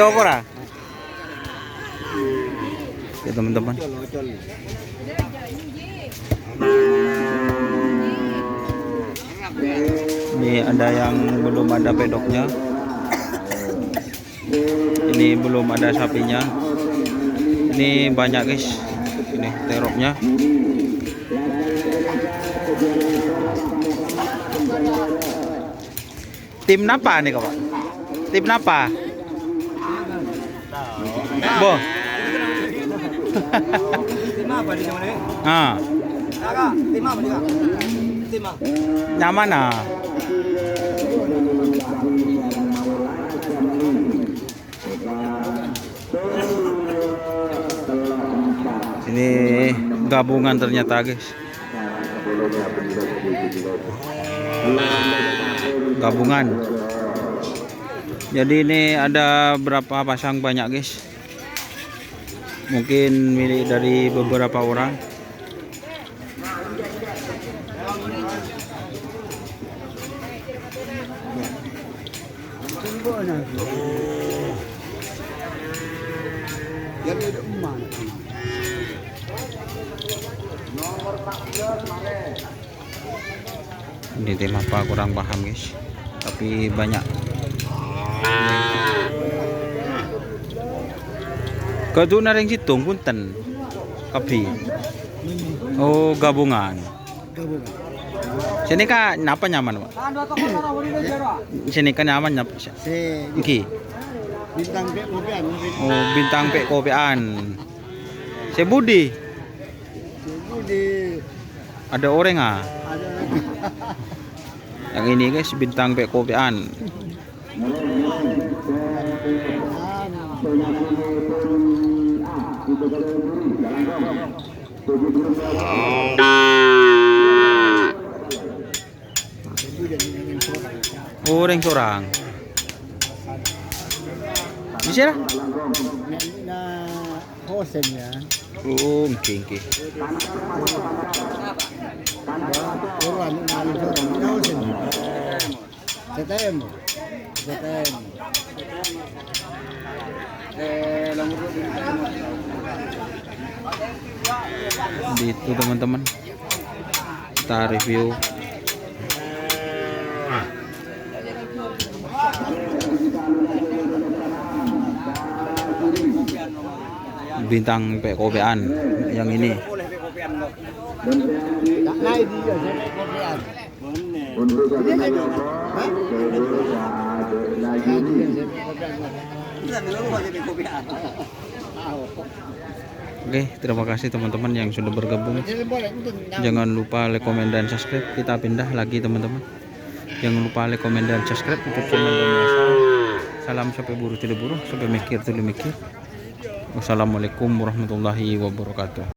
Yo ora. Ya teman-teman. Ini ada yang belum ada pedoknya. Ini belum ada sapinya. Ini banyak guys. Ini teroknya. Tim napa nih kawan? Tim napa? Bo. Tim apa di mana? Ah. Kakak, tim apa dia? Tim apa? Nyaman ah. Ini gabungan ternyata guys. Gabungan. Jadi ini ada berapa pasang banyak guys. Mungkin milik dari beberapa orang. Ini tim apa kurang paham guys, tapi banyak. Kudu naring situng punten. Kapi. Oh, gabungan. Sini kan napa nyaman, Pak? Sini kan nyaman nyapa. Iki. Bintang P kopian. Oh, bintang P kopian. Si Budi. Ada orang ah. Ada. Yang ini guys bintang P kopian. Orang seorang. Bisa lah. Na hosen ya. Oh, mungkin. Orang na hosen. CTM. CTM. Itu teman-teman. Kita review. Bintang PKOP-an yang ini. Oke, terima kasih teman-teman yang sudah bergabung. Jangan lupa like, komen, dan subscribe. Kita pindah lagi teman-teman. Jangan lupa like, komen, dan subscribe untuk channel Daniasa. Salam sampai buruh tidak buruh, sampai mikir tidak mikir. Wassalamualaikum warahmatullahi wabarakatuh.